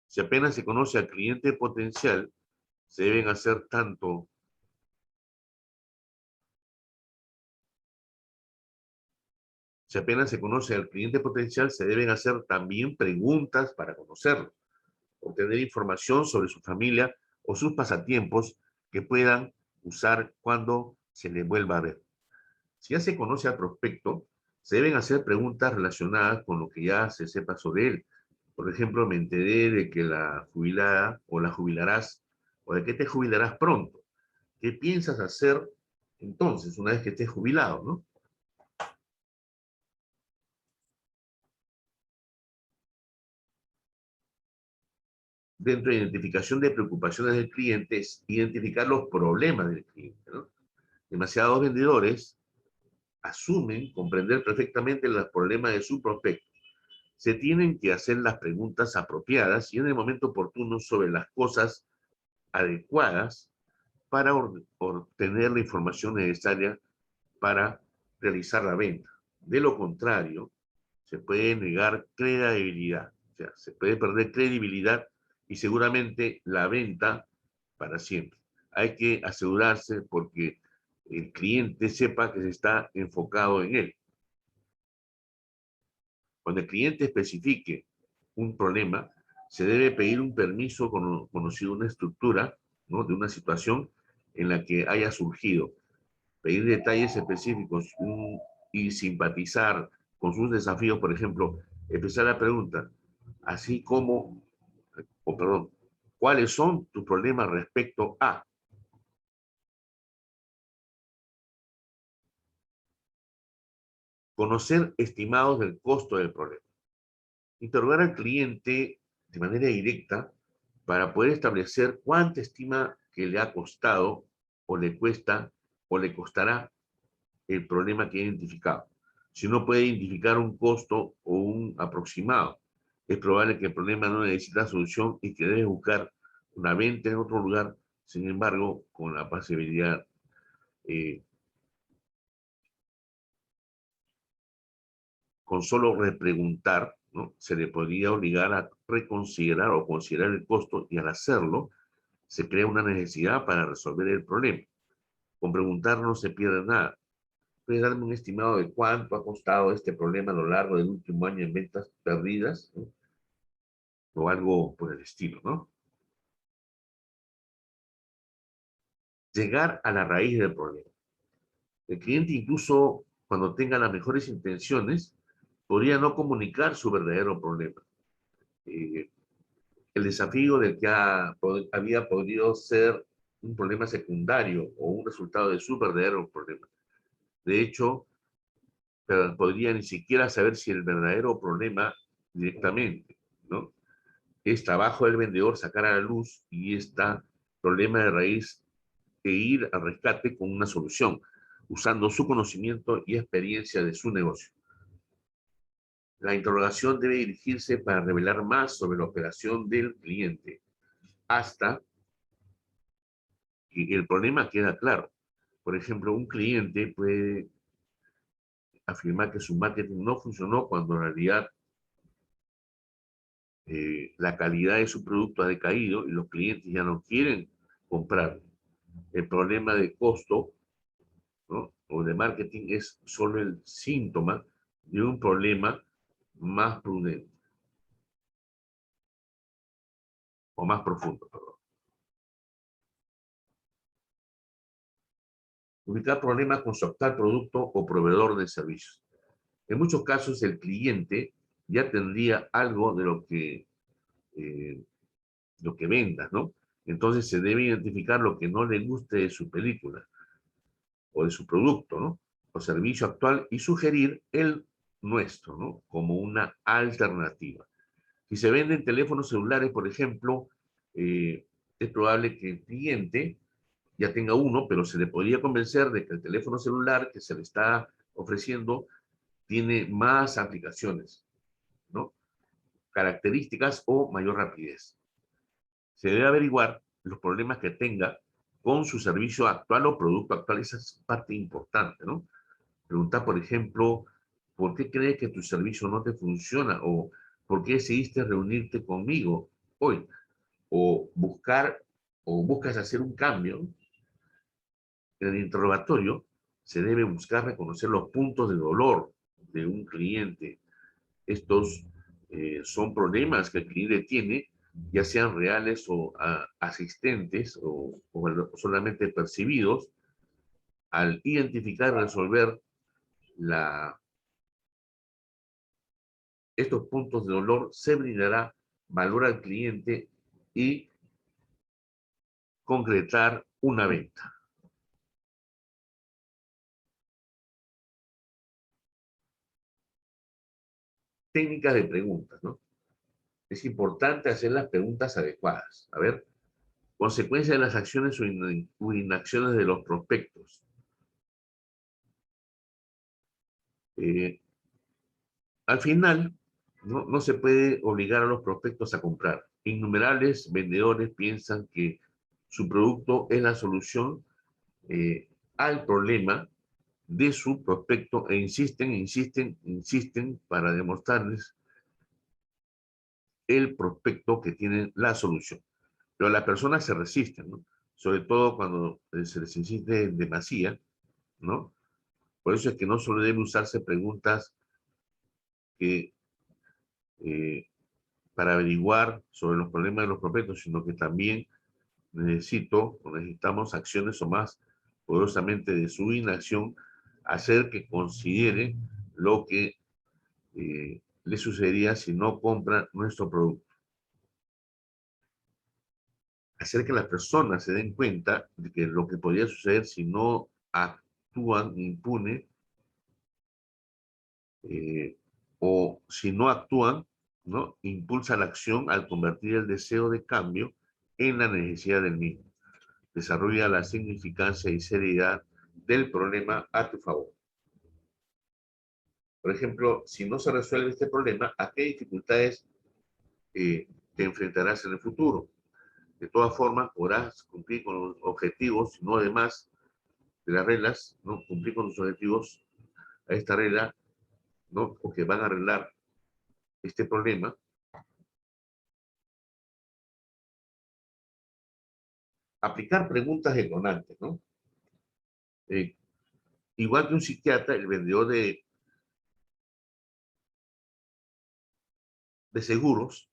Si apenas se conoce al cliente potencial, se deben hacer tanto Si apenas se conoce al cliente potencial, se deben hacer también preguntas para conocerlo, obtener información sobre su familia o sus pasatiempos que puedan usar cuando se le vuelva a ver. Si ya se conoce al prospecto, se deben hacer preguntas relacionadas con lo que ya se sepa sobre él. Por ejemplo, me enteré de que la jubilada o la jubilarás, o de que te jubilarás pronto. ¿Qué piensas hacer entonces, una vez que estés jubilado, no? Dentro de identificación de preocupaciones del cliente es identificar los problemas del cliente, ¿no? Demasiados vendedores asumen comprender perfectamente los problemas de su prospecto. Se tienen que hacer las preguntas apropiadas y en el momento oportuno sobre las cosas adecuadas para obtener la información necesaria para realizar la venta. De lo contrario, se puede negar credibilidad, o sea, se puede perder credibilidad y seguramente la venta para siempre. Hay que asegurarse porque el cliente sepa que se está enfocado en él. Cuando el cliente especifique un problema, se debe pedir un permiso conocido una estructura, ¿no?, de una situación en la que haya surgido. Pedir detalles específicos y simpatizar con sus desafíos, por ejemplo, empezar la pregunta, así como, o perdón, ¿cuáles son tus problemas respecto a? Conocer estimados del costo del problema. Interrogar al cliente de manera directa para poder establecer cuánto estima que le ha costado o le cuesta o le costará el problema que ha identificado. Si no puede identificar un costo o un aproximado, es probable que el problema no necesita solución y que debe buscar una venta en otro lugar, sin embargo, con la posibilidad con solo repreguntar, ¿no?, se le podría obligar a reconsiderar o considerar el costo y al hacerlo se crea una necesidad para resolver el problema. Con preguntar no se pierde nada. ¿Puedes darme un estimado de cuánto ha costado este problema a lo largo del último año en ventas perdidas, ¿no?, o algo por el estilo, ¿no? Llegar a la raíz del problema. El cliente, incluso cuando tenga las mejores intenciones, podría no comunicar su verdadero problema. Eh, el desafío del que había podido ser un problema secundario o un resultado de su verdadero problema. De hecho, podría ni siquiera saber si el verdadero problema directamente, ¿no?, es trabajo del vendedor sacar a la luz y está problema de raíz e ir al rescate con una solución, usando su conocimiento y experiencia de su negocio. La interrogación debe dirigirse para revelar más sobre la operación del cliente, hasta que el problema queda claro. Por ejemplo, un cliente puede afirmar que su marketing no funcionó cuando en realidad la calidad de su producto ha decaído y los clientes ya no quieren comprar. El problema de costo, ¿no?, o de marketing es solo el síntoma de un problema más prudente o más profundo, perdón. Ubicar problemas con su actual producto o proveedor de servicios. En muchos casos el cliente ya tendría algo de lo que vendas, ¿no? Entonces se debe identificar lo que no le guste de su película o de su producto, ¿no?, o servicio actual y sugerir el nuestro, ¿no?, como una alternativa. Si se venden teléfonos celulares, por ejemplo, es probable que el cliente ya tenga uno, pero se le podría convencer de que el teléfono celular que se le está ofreciendo tiene más aplicaciones, ¿no?, características o mayor rapidez. Se debe averiguar los problemas que tenga con su servicio actual o producto actual. Esa es parte importante, ¿no? Preguntar, por ejemplo, ¿por qué crees que tu servicio no te funciona? O ¿por qué decidiste reunirte conmigo hoy? O buscas hacer un cambio. En el interrogatorio se debe buscar reconocer los puntos de dolor de un cliente. Estos son problemas que el cliente tiene ya sean reales o asistentes o solamente percibidos, al identificar y resolver estos puntos de dolor, se brindará valor al cliente y concretar una venta. Técnicas de preguntas, ¿no? Es importante hacer las preguntas adecuadas. A ver, consecuencia de las acciones o inacciones de los prospectos. Al final, no se puede obligar a los prospectos a comprar. Innumerables vendedores piensan que su producto es la solución al problema de su prospecto e insisten para demostrarles el prospecto que tiene la solución. Pero las personas se resisten, ¿no? Sobre todo cuando se les insiste en demasía, ¿no? Por eso es que no solo deben usarse preguntas que para averiguar sobre los problemas de los prospectos, sino que también necesitamos acciones o más poderosamente de su inacción, hacer que considere lo que le sucedería si no compra nuestro producto. Hacer que las personas se den cuenta de que lo que podría suceder si no actúan impune o si no actúan, ¿no? Impulsa la acción al convertir el deseo de cambio en la necesidad del mismo. Desarrolla la significancia y seriedad del problema a tu favor. Por ejemplo, si no se resuelve este problema, ¿a qué dificultades te enfrentarás en el futuro? De todas formas, podrás cumplir con los objetivos, no además de las reglas, ¿no? Cumplir con los objetivos a esta regla, ¿no? Porque van a arreglar este problema. Aplicar preguntas detonantes, ¿no? Igual que un psiquiatra, el vendedor de seguros,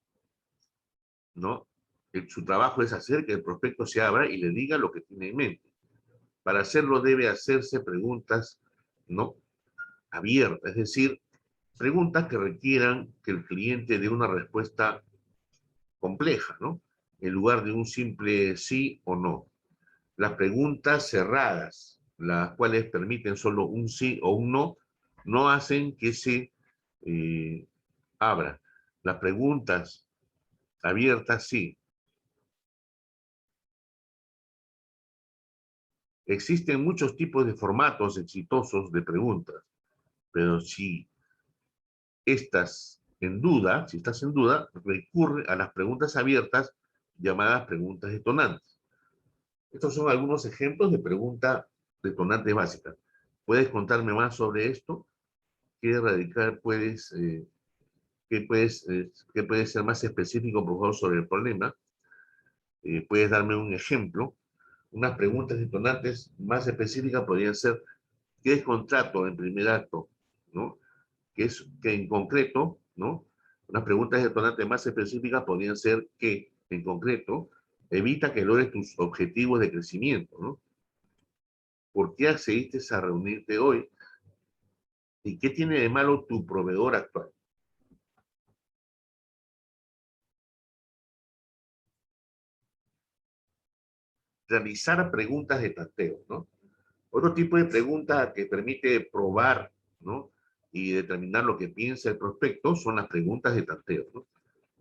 ¿no? Su trabajo es hacer que el prospecto se abra y le diga lo que tiene en mente. Para hacerlo debe hacerse preguntas, ¿no? Abiertas, es decir, preguntas que requieran que el cliente dé una respuesta compleja, ¿no? En lugar de un simple sí o no. Las preguntas cerradas, las cuales permiten solo un sí o un no, no hacen que se abra. Las preguntas abiertas, sí. Existen muchos tipos de formatos exitosos de preguntas, pero si estás en duda, recurre a las preguntas abiertas llamadas preguntas detonantes. Estos son algunos ejemplos de pregunta detonante básica. ¿Puedes contarme más sobre esto? ¿Qué radical qué puede ser más específico, por favor, sobre el problema? ¿Puedes darme un ejemplo? Unas preguntas detonantes más específicas podrían ser, ¿qué es contrato en primer acto? ¿No? Que en concreto, ¿no? Unas preguntas detonantes más específicas podrían ser que, en concreto, evita que logres tus objetivos de crecimiento, ¿no? ¿Por qué accediste a reunirte hoy? ¿Y qué tiene de malo tu proveedor actual? Realizar preguntas de tanteo, ¿no? Otro tipo de pregunta que permite probar, ¿no? Y determinar lo que piensa el prospecto son las preguntas de tanteo, ¿no?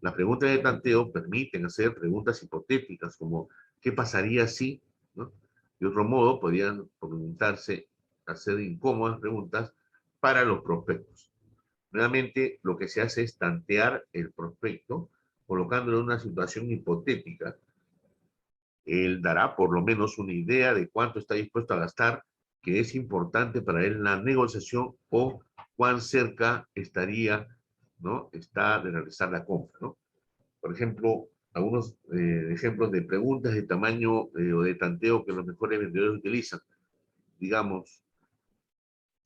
Las preguntas de tanteo permiten hacer preguntas hipotéticas como ¿qué pasaría si? ¿No? De otro modo, podrían preguntarse, hacer incómodas preguntas para los prospectos. Nuevamente, lo que se hace es tantear el prospecto, colocándolo en una situación hipotética. Él dará por lo menos una idea de cuánto está dispuesto a gastar, que es importante para él en la negociación, o cuán cerca estaría, ¿no? Está de realizar la compra, ¿no? Por ejemplo, algunos ejemplos de preguntas de tamaño o de tanteo que los mejores vendedores utilizan. Digamos,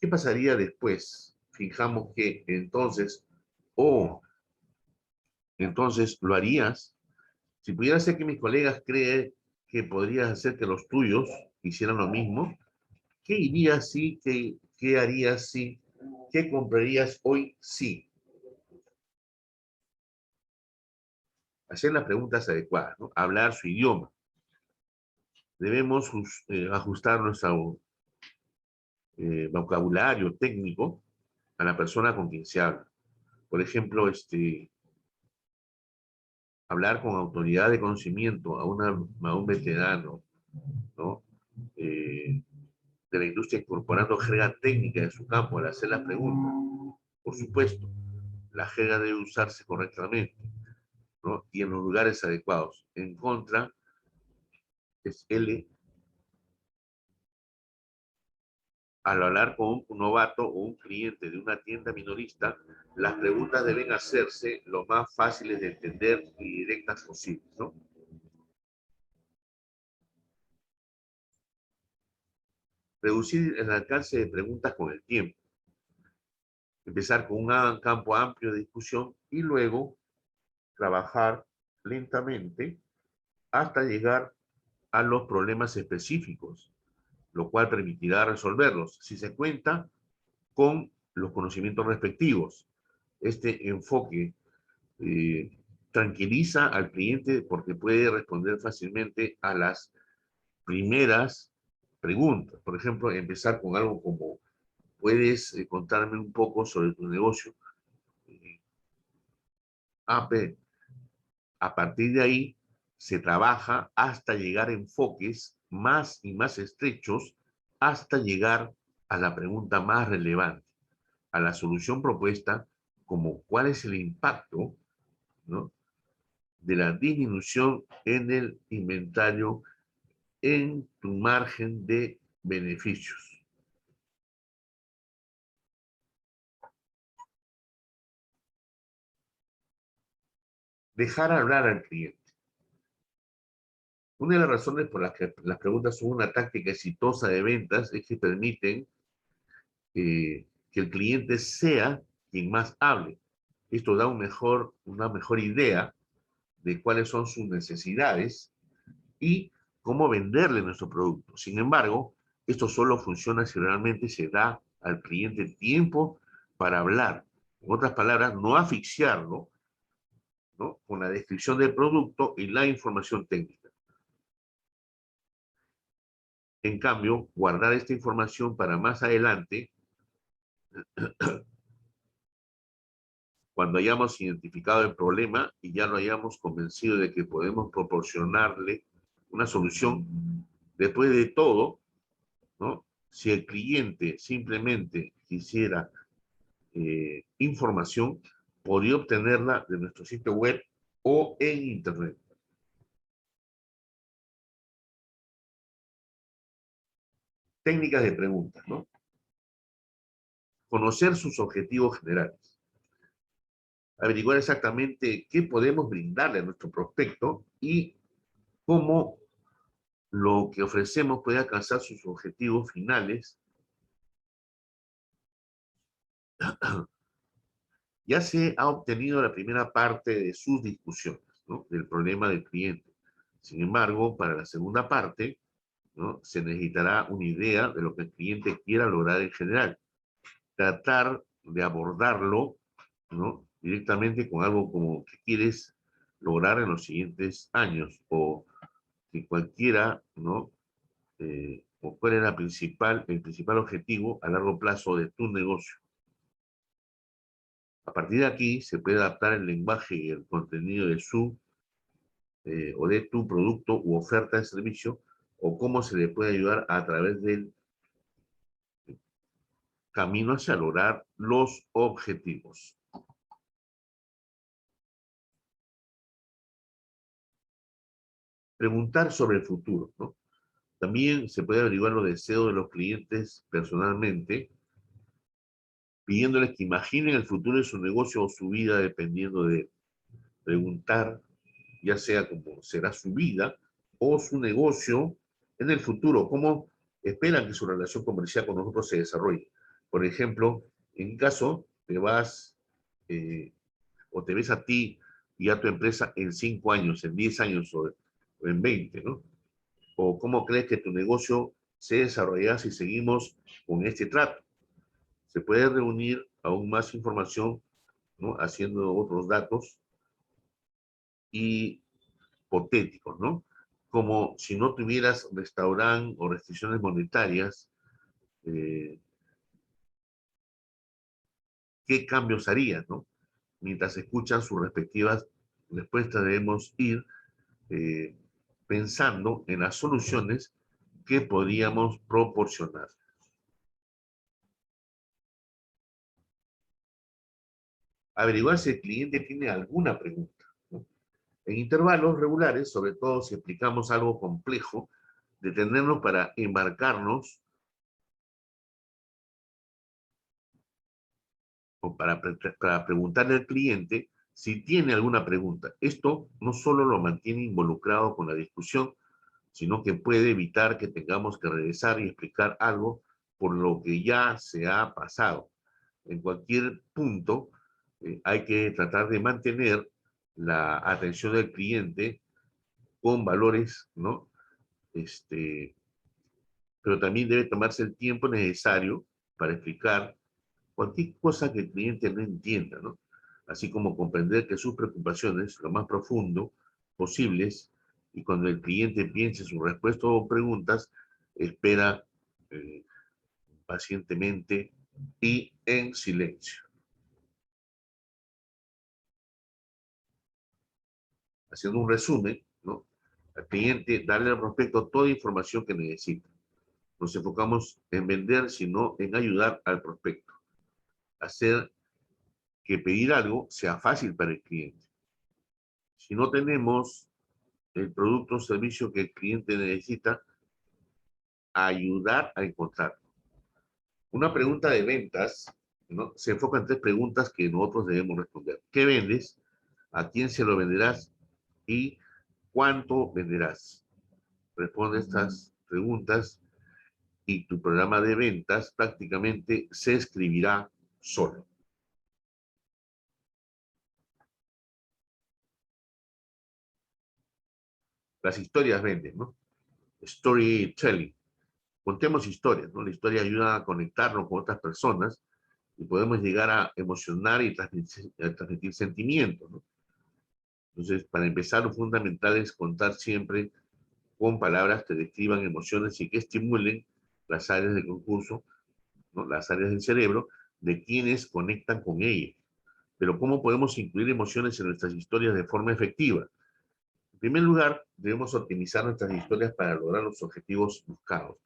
¿qué pasaría después? Fijamos que entonces, entonces, ¿lo harías? Si pudiera ser que mis colegas creen que podrías hacer que los tuyos hicieran lo mismo, ¿qué irías si, qué harías si, qué comprarías hoy sí? Hacer las preguntas adecuadas, ¿no? Hablar su idioma. Debemos ajustar nuestro vocabulario técnico a la persona con quien se habla. Por ejemplo, hablar con autoridad de conocimiento a un veterano, ¿no? De la industria incorporando jerga técnica en su campo al hacer las preguntas. Por supuesto, la jerga debe usarse correctamente, ¿no? Y en los lugares adecuados. En contra, es L. Al hablar con un novato o un cliente de una tienda minorista, las preguntas deben hacerse lo más fáciles de entender y directas posibles, ¿no? Reducir el alcance de preguntas con el tiempo. Empezar con un campo amplio de discusión y luego trabajar lentamente hasta llegar a los problemas específicos, lo cual permitirá resolverlos si se cuenta con los conocimientos respectivos. Este enfoque tranquiliza al cliente porque puede responder fácilmente a las primeras preguntas. Por ejemplo, empezar con algo como, ¿puedes contarme un poco sobre tu negocio? AP. A partir de ahí se trabaja hasta llegar a enfoques más y más estrechos, hasta llegar a la pregunta más relevante, a la solución propuesta, como cuál es el impacto, ¿no?, de la disminución en el inventario en tu margen de beneficios. Dejar hablar al cliente. Una de las razones por las que las preguntas son una táctica exitosa de ventas es que permiten que el cliente sea quien más hable. Esto da una mejor idea de cuáles son sus necesidades y cómo venderle nuestro producto. Sin embargo, esto solo funciona si realmente se da al cliente tiempo para hablar. En otras palabras, no asfixiarlo, ¿no?, con la descripción del producto y la información técnica. En cambio, guardar esta información para más adelante, cuando hayamos identificado el problema y ya lo hayamos convencido de que podemos proporcionarle una solución. Después de todo, ¿no?, si el cliente simplemente quisiera información, podría obtenerla de nuestro sitio web o en internet. Técnicas de preguntas, ¿no? Conocer sus objetivos generales. Averiguar exactamente qué podemos brindarle a nuestro prospecto y cómo lo que ofrecemos puede alcanzar sus objetivos finales. Ya se ha obtenido la primera parte de sus discusiones, ¿no?, del problema del cliente. Sin embargo, para la segunda parte, ¿no?, se necesitará una idea de lo que el cliente quiera lograr en general. Tratar de abordarlo, ¿no?, directamente con algo como ¿qué quieres lograr en los siguientes años? O que cualquiera, ¿no?, o cuál es el principal objetivo a largo plazo de tu negocio. A partir de aquí se puede adaptar el lenguaje y el contenido de o de tu producto u oferta de servicio, o cómo se le puede ayudar a través del camino hacia lograr los objetivos. Preguntar sobre el futuro, ¿no? También se puede averiguar los deseos de los clientes personalmente, pidiéndoles que imaginen el futuro de su negocio o su vida dependiendo de preguntar, ya sea cómo será su vida o su negocio en el futuro, cómo esperan que su relación comercial con nosotros se desarrolle. Por ejemplo, en caso te vas o te ves a ti y a tu empresa en 5 años, en 10 años o en 20, ¿no? ¿O cómo crees que tu negocio se desarrollará si seguimos con este trato? Se puede reunir aún más información, ¿no? Haciendo otros datos hipotéticos, ¿no? Como si no tuvieras restaurante o restricciones monetarias, ¿qué cambios harías, no? Mientras escuchan sus respectivas respuestas, debemos ir eh, pensando en las soluciones que podríamos proporcionar. Averiguar si el cliente tiene alguna pregunta, ¿no? En intervalos regulares, sobre todo si explicamos algo complejo, detenernos para embarcarnos o para preguntarle al cliente si tiene alguna pregunta. Esto no solo lo mantiene involucrado con la discusión, sino que puede evitar que tengamos que regresar y explicar algo por lo que ya se ha pasado. En cualquier punto, hay que tratar de mantener la atención del cliente con valores, ¿no? Pero también debe tomarse el tiempo necesario para explicar cualquier cosa que el cliente no entienda, ¿no? Así como comprender que sus preocupaciones, lo más profundo posibles, y cuando el cliente piense su respuesta o preguntas, espera eh, pacientemente y en silencio. Haciendo un resumen, ¿no? Al cliente, darle al prospecto toda información que necesita. Nos enfocamos en vender, sino en ayudar al prospecto. Hacer que pedir algo sea fácil para el cliente. Si no tenemos el producto o servicio que el cliente necesita, ayudar a encontrar. Una pregunta de ventas, ¿no? Se enfoca en 3 preguntas que nosotros debemos responder. ¿Qué vendes? ¿A quién se lo venderás? ¿Y cuánto venderás? Responde estas preguntas y tu programa de ventas prácticamente se escribirá solo. Las historias venden, ¿no? Storytelling. Contemos historias, ¿no? La historia ayuda a conectarnos con otras personas y podemos llegar a emocionar y transmitir sentimientos, ¿no? Entonces, para empezar, lo fundamental es contar siempre con palabras que describan emociones y que estimulen las áreas del concurso, ¿no? Las áreas del cerebro de quienes conectan con ellas. Pero ¿cómo podemos incluir emociones en nuestras historias de forma efectiva? En primer lugar, debemos optimizar nuestras historias para lograr los objetivos buscados.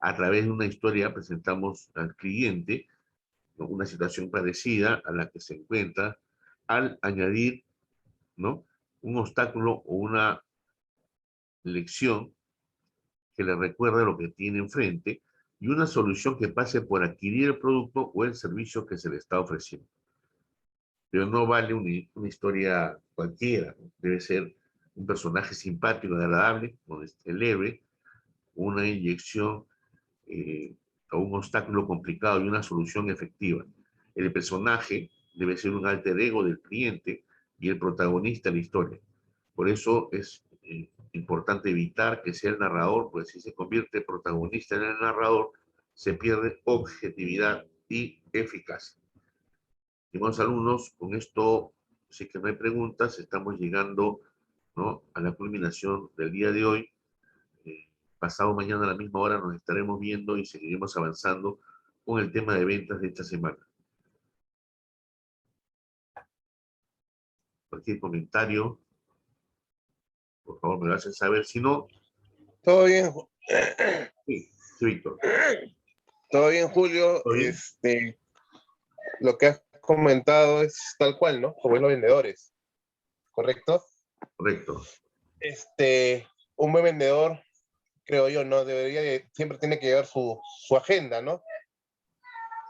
A través de una historia presentamos al cliente, ¿no? Una situación parecida a la que se encuentra al añadir, ¿no? Un obstáculo o una lección que le recuerda lo que tiene enfrente y una solución que pase por adquirir el producto o el servicio que se le está ofreciendo. Pero no vale una historia cualquiera, ¿no? Debe ser un personaje simpático, agradable, leve, una inyección o un obstáculo complicado y una solución efectiva. El personaje debe ser un alter ego del cliente y el protagonista de la historia. Por eso es importante evitar que sea el narrador, pues si se convierte el protagonista en el narrador, se pierde objetividad y eficacia. Estimados alumnos, con esto, si que no hay preguntas, estamos llegando, ¿no?, a la culminación del día de hoy. Pasado mañana a la misma hora nos estaremos viendo y seguiremos avanzando con el tema de ventas de esta semana. Cualquier comentario, por favor, me lo hacen saber. Si no, Todo bien, sí, sí, Víctor. todo bien, Julio. ¿Todo bien? Lo que has comentado es tal cual, ¿no? Como los vendedores, ¿correcto? Correcto. Un buen vendedor, creo yo, ¿no? Siempre tiene que llevar su agenda, ¿no?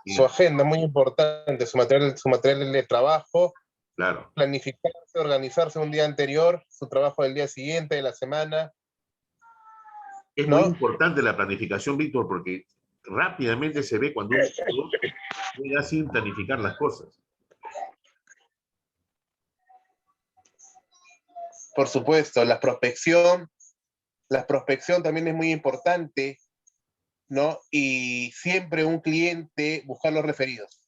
Sí, Su agenda, muy importante, su material de trabajo, claro. planificarse, organizarse un día anterior, su trabajo del día siguiente, de la semana, Es muy ¿no? importante la planificación, Víctor, porque rápidamente se ve cuando uno llega sin planificar las cosas. por supuesto, la prospección también es muy importante, ¿no? Y siempre un cliente buscar los referidos.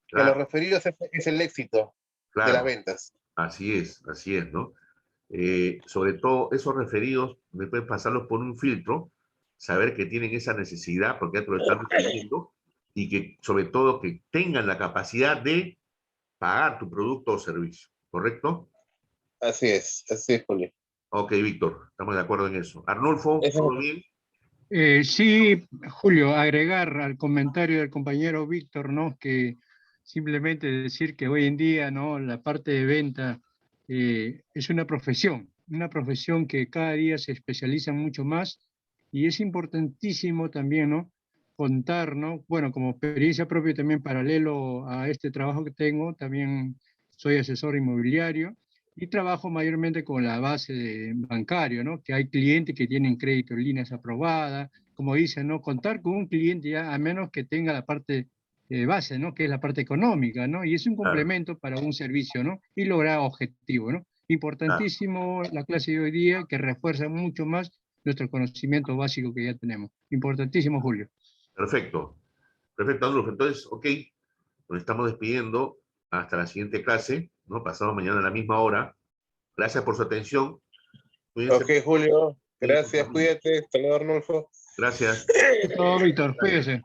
Que los Claro, referidos es el éxito de las claro, ventas. así es, ¿no? Sobre todo esos referidos, me pueden pasarlos por un filtro, saber que tienen esa necesidad, porque ya te lo están refiriendo, y que sobre todo que tengan la capacidad de pagar tu producto o servicio, ¿correcto? Así es, Julio. Ok, Víctor, estamos de acuerdo en eso. Arnulfo, Eso ¿todo bien? Sí, Julio, agregar al comentario del compañero Víctor, ¿no? Que simplemente decir que hoy en día, ¿no? La parte de venta es una profesión que cada día se especializa mucho más y es importantísimo también, ¿no? Contar, ¿no? Bueno, como experiencia propia también paralelo a este trabajo que tengo, también soy asesor inmobiliario y trabajo mayormente con la base de bancario, ¿no? Que hay clientes que tienen crédito en líneas aprobadas, como dicen, ¿no? Contar con un cliente ya, a menos que tenga la parte base, ¿no? Que es la parte económica, ¿no? Y es un Claro, complemento para un servicio, ¿no? Y lograr objetivos, ¿no? claro. Importantísimo la clase de hoy día que refuerza mucho más nuestro conocimiento básico que ya tenemos. Importantísimo, Julio. Perfecto. Perfecto, Arnulfo. Entonces, ok, nos estamos despidiendo hasta la siguiente clase, ¿no? Pasado mañana a la misma hora. Gracias por su atención. Cuídense Ok, Julio. y con Gracias, familia. cuídate. Hasta luego, Arnulfo. Gracias. Todo, Víctor, cuídese.